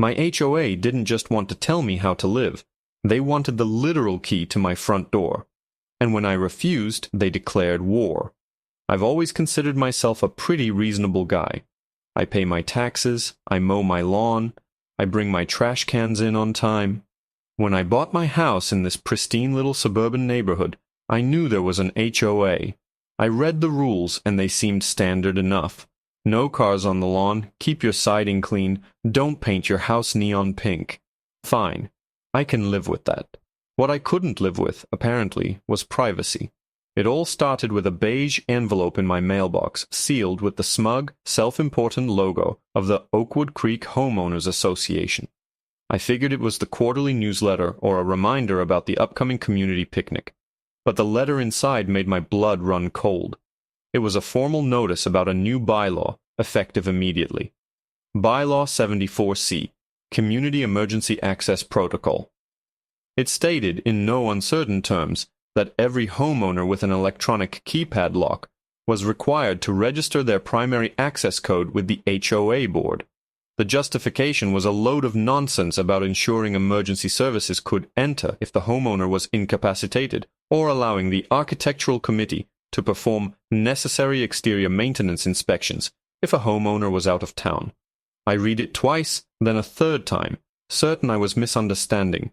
My HOA didn't just want to tell me how to live. They wanted the literal key to my front door. And when I refused, they declared war. I've always considered myself a pretty reasonable guy. I pay my taxes, I mow my lawn, I bring my trash cans in on time. When I bought my house in this pristine little suburban neighborhood, I knew there was an HOA. I read the rules, and they seemed standard enough. No cars on the lawn, keep your siding clean, don't paint your house neon pink. Fine, I can live with that. What I couldn't live with, apparently, was privacy. It all started with a beige envelope in my mailbox, sealed with the smug, self-important logo of the Oakwood Creek Homeowners Association. I figured it was the quarterly newsletter or a reminder about the upcoming community picnic. But the letter inside made my blood run cold. It was a formal notice about a new bylaw, effective immediately. Bylaw 74C, Community Emergency Access Protocol. It stated, in no uncertain terms, that every homeowner with an electronic keypad lock was required to register their primary access code with the HOA board. The justification was a load of nonsense about ensuring emergency services could enter if the homeowner was incapacitated, or allowing the architectural committee to perform necessary exterior maintenance inspections if a homeowner was out of town. I read it twice, then a third time, certain I was misunderstanding.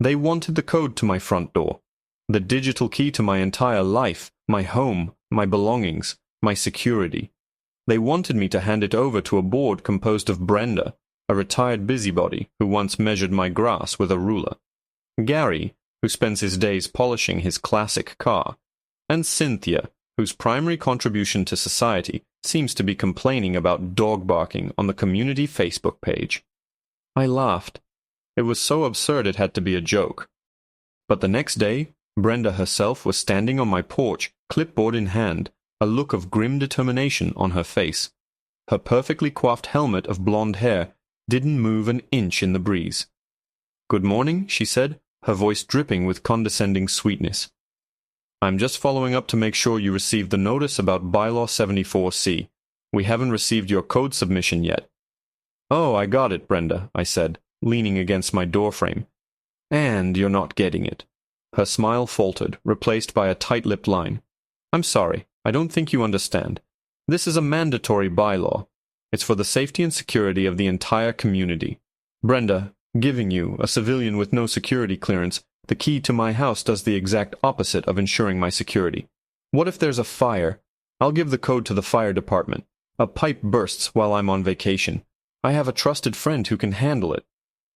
They wanted the code to my front door, the digital key to my entire life, my home, my belongings, my security. They wanted me to hand it over to a board composed of Brenda, a retired busybody who once measured my grass with a ruler, Gary, who spends his days polishing his classic car, and Cynthia, whose primary contribution to society seems to be complaining about dog barking on the community Facebook page. I laughed. It was so absurd it had to be a joke. But the next day, Brenda herself was standing on my porch, clipboard in hand, a look of grim determination on her face. Her perfectly coiffed helmet of blonde hair didn't move an inch in the breeze. "Good morning," she said, her voice dripping with condescending sweetness. "I'm just following up to make sure you received the notice about Bylaw 74C. We haven't received your code submission yet." "Oh, I got it, Brenda," I said, leaning against my doorframe. "And you're not getting it." Her smile faltered, replaced by a tight-lipped line. "I'm sorry. I don't think you understand. This is a mandatory bylaw. It's for the safety and security of the entire community. Brenda, giving you, a civilian with no security clearance, the key to my house does the exact opposite of ensuring my security. What if there's a fire? I'll give the code to the fire department. A pipe bursts while I'm on vacation. I have a trusted friend who can handle it.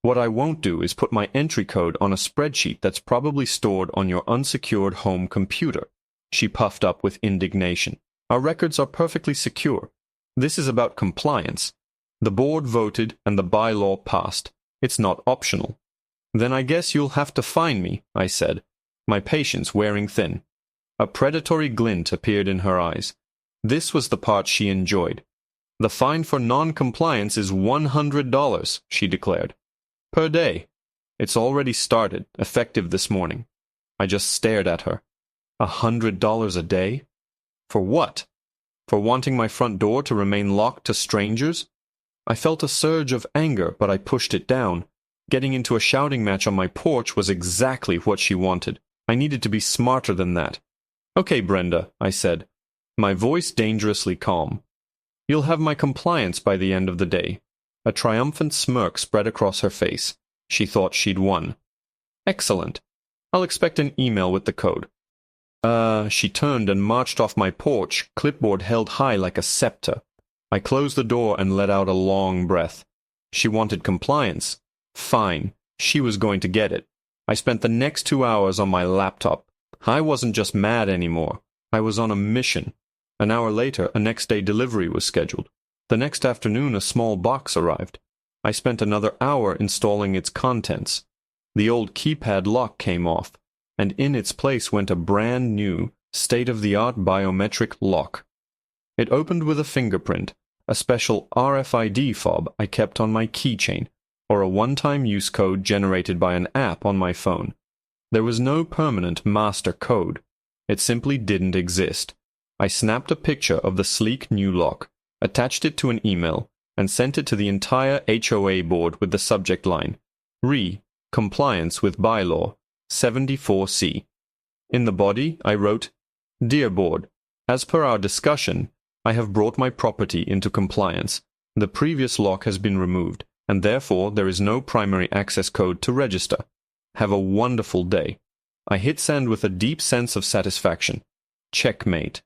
What I won't do is put my entry code on a spreadsheet that's probably stored on your unsecured home computer." She puffed up with indignation. "Our records are perfectly secure. This is about compliance. The board voted and the bylaw passed. It's not optional." "Then I guess you'll have to fine me," I said, my patience wearing thin. A predatory glint appeared in her eyes. This was the part she enjoyed. "The fine for non-compliance is $100, she declared. "Per day. It's already started, effective this morning." I just stared at her. $100 a day? For what? For wanting my front door to remain locked to strangers? I felt a surge of anger, but I pushed it down. Getting into a shouting match on my porch was exactly what she wanted. I needed to be smarter than that. "Okay, Brenda," I said, my voice dangerously calm. "You'll have my compliance by the end of the day." A triumphant smirk spread across her face. She thought she'd won. "Excellent. I'll expect an email with the code." She turned and marched off my porch, clipboard held high like a scepter. I closed the door and let out a long breath. She wanted compliance. Fine. She was going to get it. I spent the next 2 hours on my laptop. I wasn't just mad anymore. I was on a mission. An hour later, a next-day delivery was scheduled. The next afternoon, a small box arrived. I spent another hour installing its contents. The old keypad lock came off, and in its place went a brand-new, state-of-the-art biometric lock. It opened with a fingerprint, a special RFID fob I kept on my keychain, or a one-time use code generated by an app on my phone. There was no permanent master code. It simply didn't exist. I snapped a picture of the sleek new lock, attached it to an email, and sent it to the entire HOA board with the subject line, Compliance with Bylaw 74C. In the body, I wrote, Dear Board, as per our discussion, I have brought my property into compliance. The previous lock has been removed, and therefore there is no primary access code to register. Have a wonderful day. I hit send with a deep sense of satisfaction. Checkmate.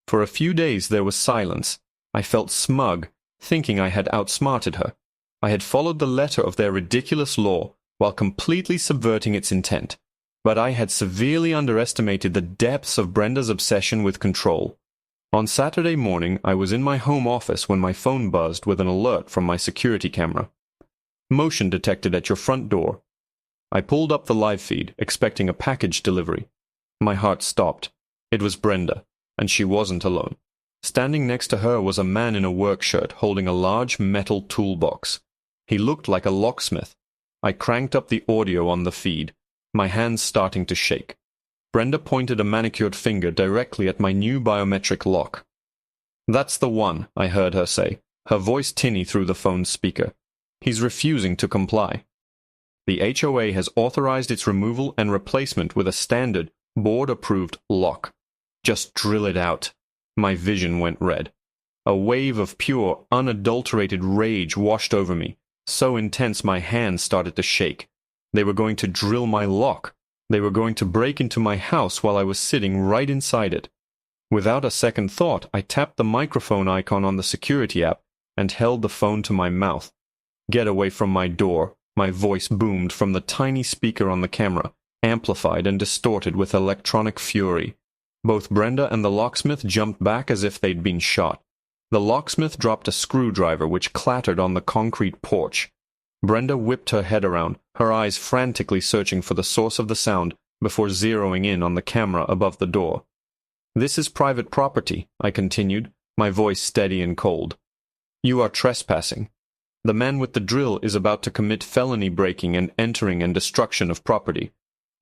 For a few days there was silence. I felt smug, thinking I had outsmarted her. I had followed the letter of their ridiculous law while completely subverting its intent. But I had severely underestimated the depths of Brenda's obsession with control. On Saturday morning, I was in my home office when my phone buzzed with an alert from my security camera. Motion detected at your front door. I pulled up the live feed, expecting a package delivery. My heart stopped. It was Brenda, and she wasn't alone. Standing next to her was a man in a work shirt holding a large metal toolbox. He looked like a locksmith. I cranked up the audio on the feed, my hands starting to shake. Brenda pointed a manicured finger directly at my new biometric lock. That's the one, I heard her say, her voice tinny through the phone's speaker. He's refusing to comply. The HOA has authorized its removal and replacement with a standard, board-approved lock. Just drill it out. My vision went red. A wave of pure, unadulterated rage washed over me, so intense my hands started to shake. They were going to drill my lock. They were going to break into my house while I was sitting right inside it. Without a second thought, I tapped the microphone icon on the security app and held the phone to my mouth. Get away from my door, my voice boomed from the tiny speaker on the camera, amplified and distorted with electronic fury. Both Brenda and the locksmith jumped back as if they'd been shot. The locksmith dropped a screwdriver which clattered on the concrete porch. Brenda whipped her head around, her eyes frantically searching for the source of the sound before zeroing in on the camera above the door. This is private property, I continued, my voice steady and cold. You are trespassing. The man with the drill is about to commit felony breaking and entering and destruction of property.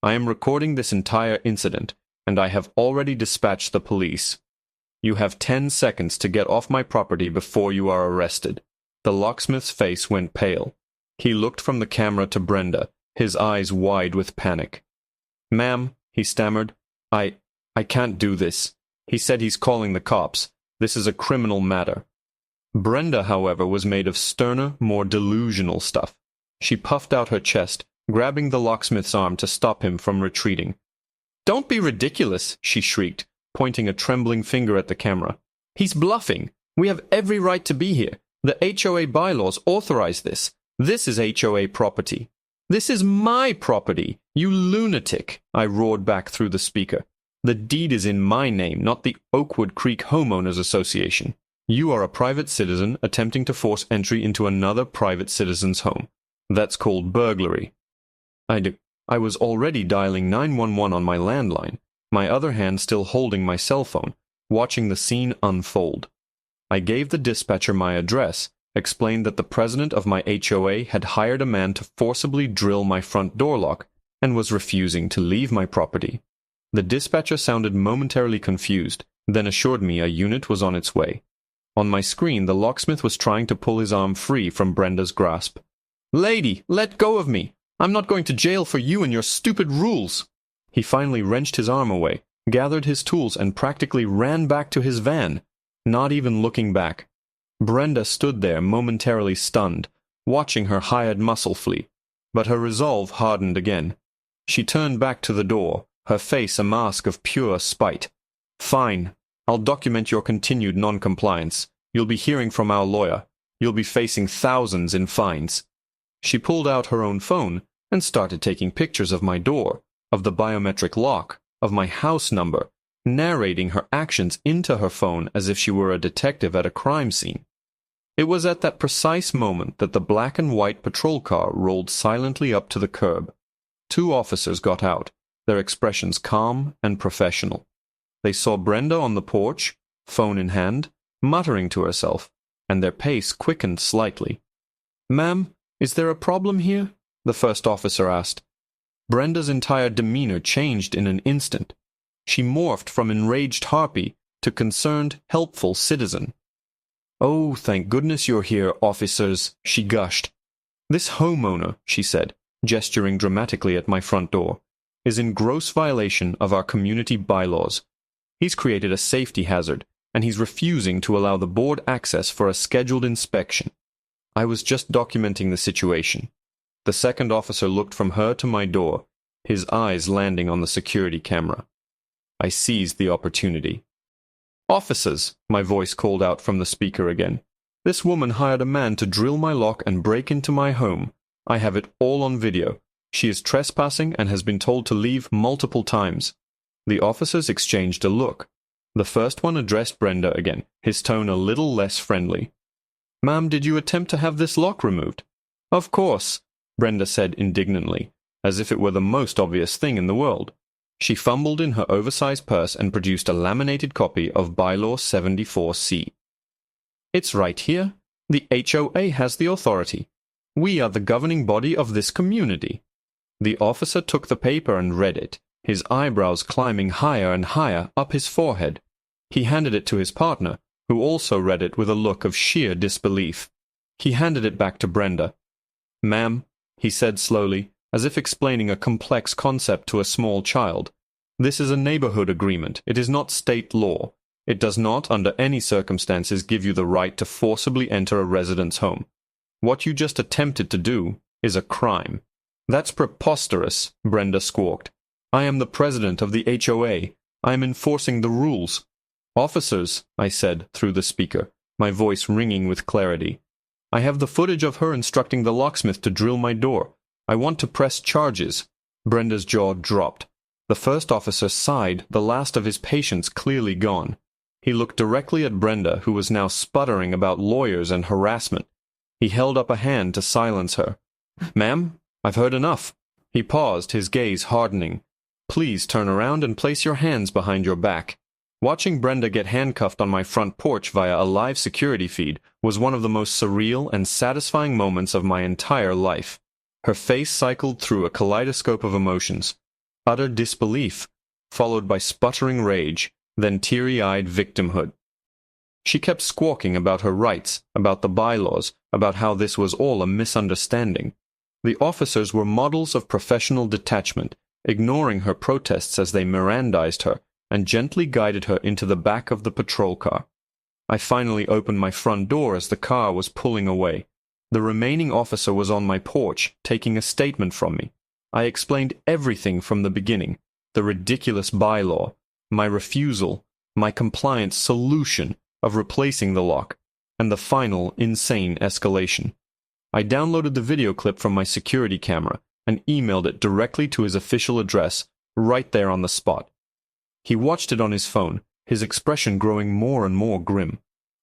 I am recording this entire incident, and I have already dispatched the police. You have 10 seconds to get off my property before you are arrested. The locksmith's face went pale. He looked from the camera to Brenda, his eyes wide with panic. Ma'am, he stammered, I can't do this. He said he's calling the cops. This is a criminal matter. Brenda, however, was made of sterner, more delusional stuff. She puffed out her chest, grabbing the locksmith's arm to stop him from retreating. Don't be ridiculous, she shrieked, pointing a trembling finger at the camera. He's bluffing. We have every right to be here. The HOA bylaws authorize this. This is HOA property. This is my property, you lunatic, I roared back through the speaker. The deed is in my name, not the Oakwood Creek Homeowners Association. You are a private citizen attempting to force entry into another private citizen's home. That's called burglary. I was already dialing 911 on my landline, my other hand still holding my cell phone, watching the scene unfold. I gave the dispatcher my address, explained that the president of my HOA had hired a man to forcibly drill my front door lock and was refusing to leave my property. The dispatcher sounded momentarily confused, then assured me a unit was on its way. On my screen, the locksmith was trying to pull his arm free from Brenda's grasp. Lady, let go of me! I'm not going to jail for you and your stupid rules! He finally wrenched his arm away, gathered his tools, and practically ran back to his van, not even looking back. Brenda stood there momentarily stunned, watching her hired muscle flee, but her resolve hardened again. She turned back to the door, her face a mask of pure spite. Fine. I'll document your continued non-compliance. You'll be hearing from our lawyer. You'll be facing thousands in fines. She pulled out her own phone and started taking pictures of my door, of the biometric lock, of my house number, narrating her actions into her phone as if she were a detective at a crime scene. It was at that precise moment that the black and white patrol car rolled silently up to the curb. 2 officers got out, their expressions calm and professional. They saw Brenda on the porch, phone in hand, muttering to herself, and their pace quickened slightly. Ma'am, is there a problem here? The first officer asked. Brenda's entire demeanor changed in an instant. She morphed from enraged harpy to concerned, helpful citizen. "Oh, thank goodness you're here, officers," she gushed. "This homeowner," she said, gesturing dramatically at my front door, "is in gross violation of our community bylaws. He's created a safety hazard, and he's refusing to allow the board access for a scheduled inspection." I was just documenting the situation. The second officer looked from her to my door, his eyes landing on the security camera. I seized the opportunity. "Officers," my voice called out from the speaker again. "This woman hired a man to drill my lock and break into my home. I have it all on video. She is trespassing and has been told to leave multiple times." The officers exchanged a look. The first one addressed Brenda again, his tone a little less friendly. "Ma'am, did you attempt to have this lock removed?" "Of course," Brenda said indignantly, as if it were the most obvious thing in the world. She fumbled in her oversized purse and produced a laminated copy of Bylaw 74C. "It's right here. The HOA has the authority. We are the governing body of this community." The officer took the paper and read it, his eyebrows climbing higher and higher up his forehead. He handed it to his partner, who also read it with a look of sheer disbelief. He handed it back to Brenda. "Ma'am," he said slowly, as if explaining a complex concept to a small child, "this is a neighborhood agreement. It is not state law. It does not, under any circumstances, give you the right to forcibly enter a resident's home. What you just attempted to do is a crime." "That's preposterous," Brenda squawked. "I am the president of the HOA. I am enforcing the rules." "Officers," I said through the speaker, my voice ringing with clarity, "I have the footage of her instructing the locksmith to drill my door. I want to press charges." Brenda's jaw dropped. The first officer sighed, the last of his patience clearly gone. He looked directly at Brenda, who was now sputtering about lawyers and harassment. He held up a hand to silence her. "Ma'am, I've heard enough." He paused, his gaze hardening. "Please turn around and place your hands behind your back." Watching Brenda get handcuffed on my front porch via a live security feed was one of the most surreal and satisfying moments of my entire life. Her face cycled through a kaleidoscope of emotions. Utter disbelief, followed by sputtering rage, then teary-eyed victimhood. She kept squawking about her rights, about the bylaws, about how this was all a misunderstanding. The officers were models of professional detachment, ignoring her protests as they Mirandized her and gently guided her into the back of the patrol car. I finally opened my front door as the car was pulling away. The remaining officer was on my porch, taking a statement from me. I explained everything from the beginning, the ridiculous bylaw, my refusal, my compliance solution of replacing the lock, and the final insane escalation. I downloaded the video clip from my security camera and emailed it directly to his official address, right there on the spot. He watched it on his phone, his expression growing more and more grim.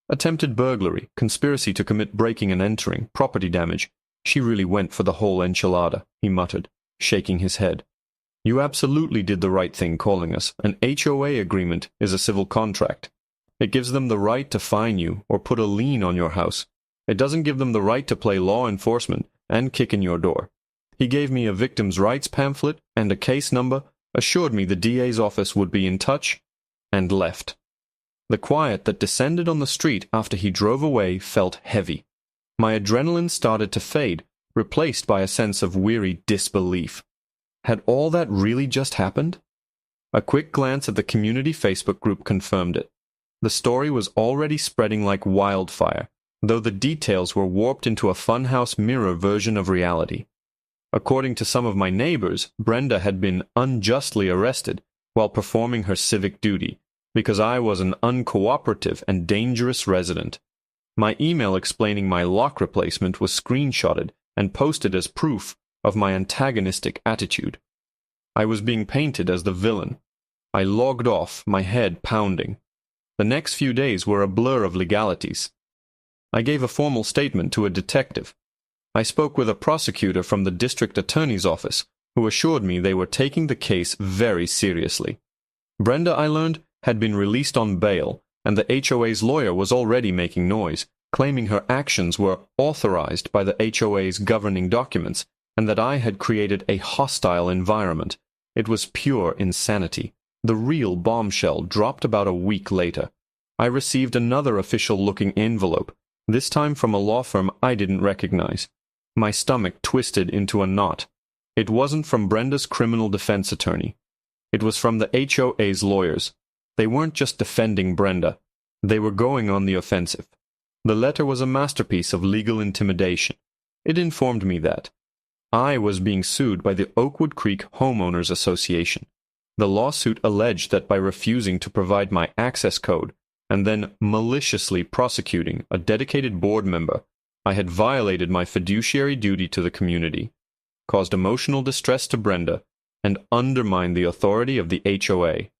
Attempted burglary, conspiracy to commit breaking and entering, property damage. She really went for the whole enchilada, he muttered, shaking his head. "You absolutely did the right thing calling us. An HOA agreement is a civil contract. It gives them the right to fine you or put a lien on your house. It doesn't give them the right to play law enforcement and kick in your door." He gave me a victim's rights pamphlet and a case number, assured me the DA's office would be in touch, and left. The quiet that descended on the street after he drove away felt heavy. My adrenaline started to fade, replaced by a sense of weary disbelief. Had all that really just happened? A quick glance at the community Facebook group confirmed it. The story was already spreading like wildfire, though the details were warped into a funhouse mirror version of reality. According to some of my neighbors, Brenda had been unjustly arrested while performing her civic duty, because I was an uncooperative and dangerous resident. My email explaining my lock replacement was screenshotted and posted as proof of my antagonistic attitude. I was being painted as the villain. I logged off, my head pounding. The next few days were a blur of legalities. I gave a formal statement to a detective. I spoke with a prosecutor from the district attorney's office, who assured me they were taking the case very seriously. Brenda, I learned, had been released on bail, and the HOA's lawyer was already making noise, claiming her actions were authorized by the HOA's governing documents, and that I had created a hostile environment. It was pure insanity. The real bombshell dropped about a week later. I received another official-looking envelope, this time from a law firm I didn't recognize. My stomach twisted into a knot. It wasn't from Brenda's criminal defense attorney. It was from the HOA's lawyers. They weren't just defending Brenda. They were going on the offensive. The letter was a masterpiece of legal intimidation. It informed me that I was being sued by the Oakwood Creek Homeowners Association. The lawsuit alleged that by refusing to provide my access code and then maliciously prosecuting a dedicated board member, I had violated my fiduciary duty to the community, caused emotional distress to Brenda, and undermined the authority of the HOA.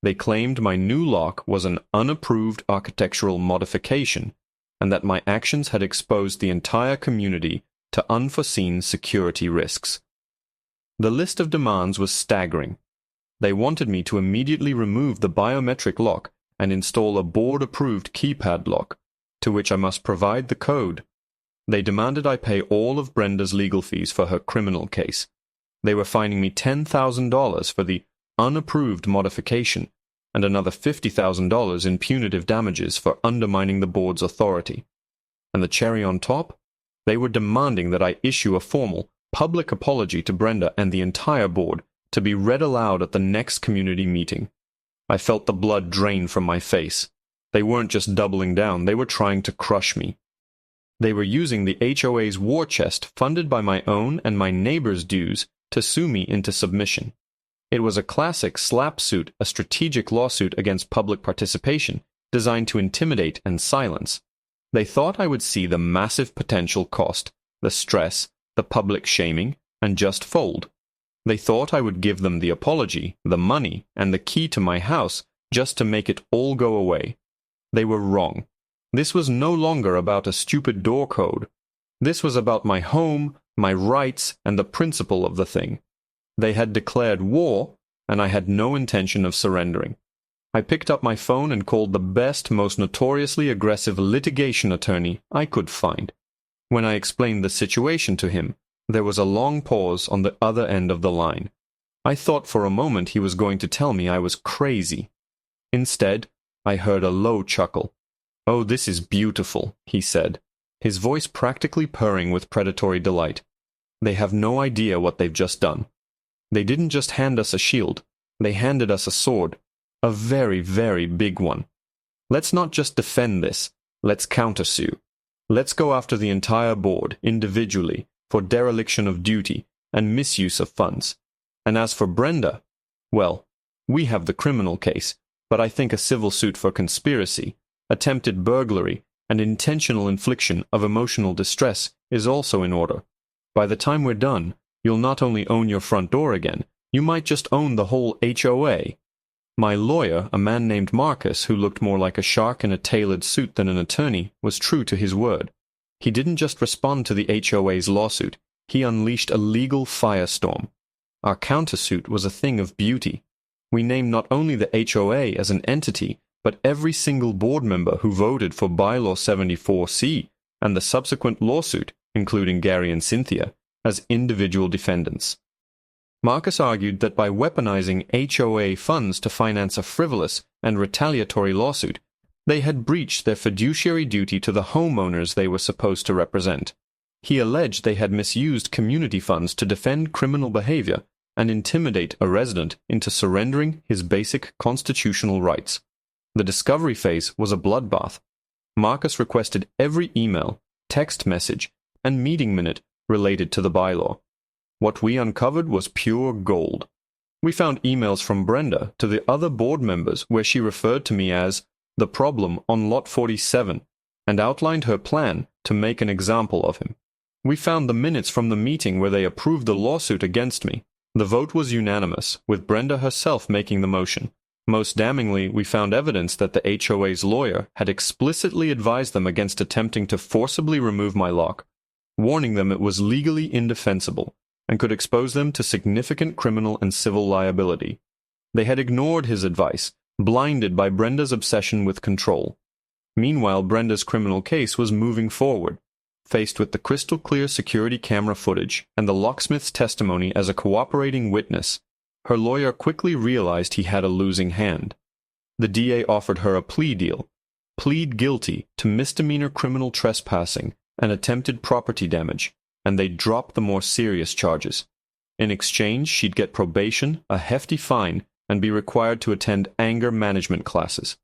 They claimed my new lock was an unapproved architectural modification, and that my actions had exposed the entire community to unforeseen security risks. The list of demands was staggering. They wanted me to immediately remove the biometric lock and install a board-approved keypad lock, to which I must provide the code. They demanded I pay all of Brenda's legal fees for her criminal case. They were fining me $10,000 for the unapproved modification and another $50,000 in punitive damages for undermining the board's authority. And the cherry on top? They were demanding that I issue a formal, public apology to Brenda and the entire board to be read aloud at the next community meeting. I felt the blood drain from my face. They weren't just doubling down, they were trying to crush me. They were using the HOA's war chest funded by my own and my neighbor's dues to sue me into submission. It was a classic slap suit, a strategic lawsuit against public participation, designed to intimidate and silence. They thought I would see the massive potential cost, the stress, the public shaming, and just fold. They thought I would give them the apology, the money, and the key to my house just to make it all go away. They were wrong. This was no longer about a stupid door code. This was about my home, my rights, and the principle of the thing. They had declared war, and I had no intention of surrendering. I picked up my phone and called the best, most notoriously aggressive litigation attorney I could find. When I explained the situation to him, there was a long pause on the other end of the line. I thought for a moment he was going to tell me I was crazy. Instead, I heard a low chuckle. "Oh, this is beautiful," he said, his voice practically purring with predatory delight. "They have no idea what they've just done. They didn't just hand us a shield, they handed us a sword, a very, very big one. Let's not just defend this, let's countersue. Let's go after the entire board, individually, for dereliction of duty and misuse of funds. And as for Brenda, well, we have the criminal case, but I think a civil suit for conspiracy, attempted burglary, and intentional infliction of emotional distress is also in order. By the time we're done, you'll not only own your front door again, you might just own the whole HOA. My lawyer, a man named Marcus, who looked more like a shark in a tailored suit than an attorney, was true to his word. He didn't just respond to the HOA's lawsuit, he unleashed a legal firestorm. Our countersuit was a thing of beauty. We named not only the HOA as an entity, but every single board member who voted for Bylaw 74C and the subsequent lawsuit, including Gary and Cynthia, as individual defendants. Marcus argued that by weaponizing HOA funds to finance a frivolous and retaliatory lawsuit, they had breached their fiduciary duty to the homeowners they were supposed to represent. He alleged they had misused community funds to defend criminal behavior and intimidate a resident into surrendering his basic constitutional rights. The discovery phase was a bloodbath. Marcus requested every email, text message, and meeting minute related to the bylaw. What we uncovered was pure gold. We found emails from Brenda to the other board members where she referred to me as the problem on Lot 47 and outlined her plan to make an example of him. We found the minutes from the meeting where they approved the lawsuit against me. The vote was unanimous, with Brenda herself making the motion. Most damningly, we found evidence that the HOA's lawyer had explicitly advised them against attempting to forcibly remove my lock, warning them it was legally indefensible and could expose them to significant criminal and civil liability. They had ignored his advice, blinded by Brenda's obsession with control. Meanwhile, Brenda's criminal case was moving forward. Faced with the crystal-clear security camera footage and the locksmith's testimony as a cooperating witness, her lawyer quickly realized he had a losing hand. The DA offered her a plea deal. Plead guilty to misdemeanor criminal trespassing and attempted property damage, and they'd drop the more serious charges. In exchange, she'd get probation, a hefty fine, and be required to attend anger management classes.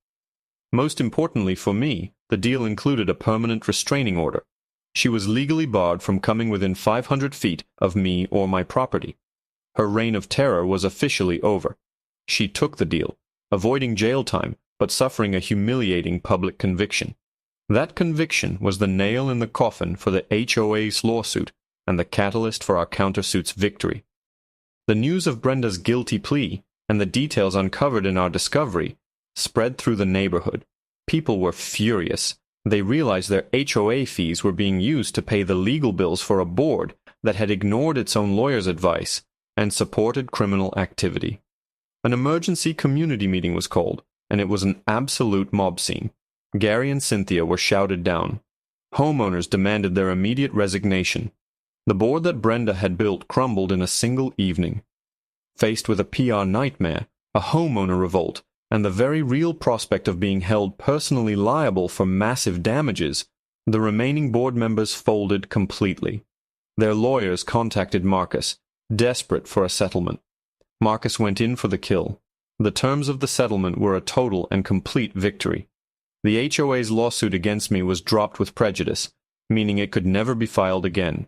Most importantly for me, the deal included a permanent restraining order. She was legally barred from coming within 500 feet of me or my property. Her reign of terror was officially over. She took the deal, avoiding jail time, but suffering a humiliating public conviction. That conviction was the nail in the coffin for the HOA's lawsuit and the catalyst for our countersuit's victory. The news of Brenda's guilty plea and the details uncovered in our discovery spread through the neighborhood. People were furious. They realized their HOA fees were being used to pay the legal bills for a board that had ignored its own lawyer's advice and supported criminal activity. An emergency community meeting was called, and it was an absolute mob scene. Gary and Cynthia were shouted down. Homeowners demanded their immediate resignation. The board that Brenda had built crumbled in a single evening. Faced with a PR nightmare, a homeowner revolt, and the very real prospect of being held personally liable for massive damages, the remaining board members folded completely. Their lawyers contacted Marcus, desperate for a settlement. Marcus went in for the kill. The terms of the settlement were a total and complete victory. The HOA's lawsuit against me was dropped with prejudice, meaning it could never be filed again.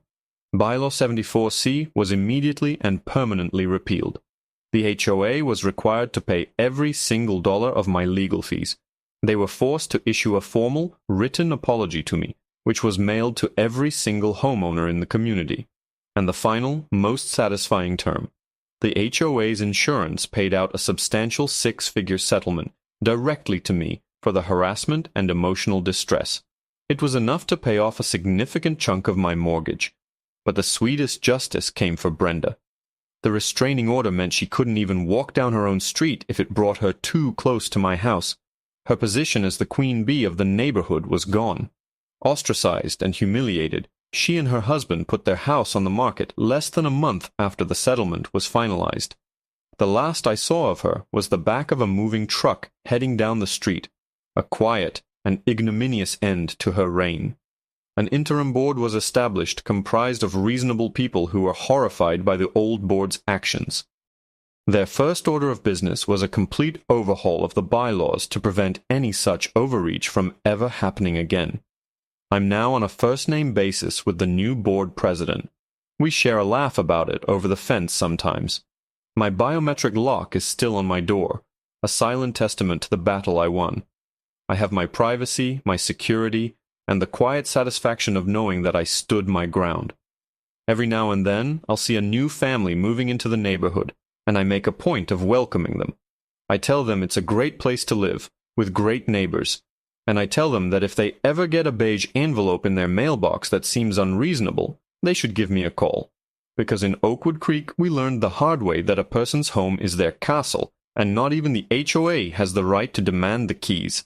Bylaw 74C was immediately and permanently repealed. The HOA was required to pay every single dollar of my legal fees. They were forced to issue a formal, written apology to me, which was mailed to every single homeowner in the community. And the final, most satisfying term. The HOA's insurance paid out a substantial six-figure settlement directly to me for the harassment and emotional distress. It was enough to pay off a significant chunk of my mortgage. But the sweetest justice came for Brenda. The restraining order meant she couldn't even walk down her own street if it brought her too close to my house. Her position as the queen bee of the neighborhood was gone. Ostracized and humiliated, she and her husband put their house on the market less than a month after the settlement was finalized. The last I saw of her was the back of a moving truck heading down the street, a quiet and ignominious end to her reign. An interim board was established comprised of reasonable people who were horrified by the old board's actions. Their first order of business was a complete overhaul of the bylaws to prevent any such overreach from ever happening again. I'm now on a first-name basis with the new board president. We share a laugh about it over the fence sometimes. My biometric lock is still on my door, a silent testament to the battle I won. I have my privacy, my security, and the quiet satisfaction of knowing that I stood my ground. Every now and then, I'll see a new family moving into the neighborhood, and I make a point of welcoming them. I tell them it's a great place to live, with great neighbors, and I tell them that if they ever get a beige envelope in their mailbox that seems unreasonable, they should give me a call. Because in Oakwood Creek, we learned the hard way that a person's home is their castle, and not even the HOA has the right to demand the keys.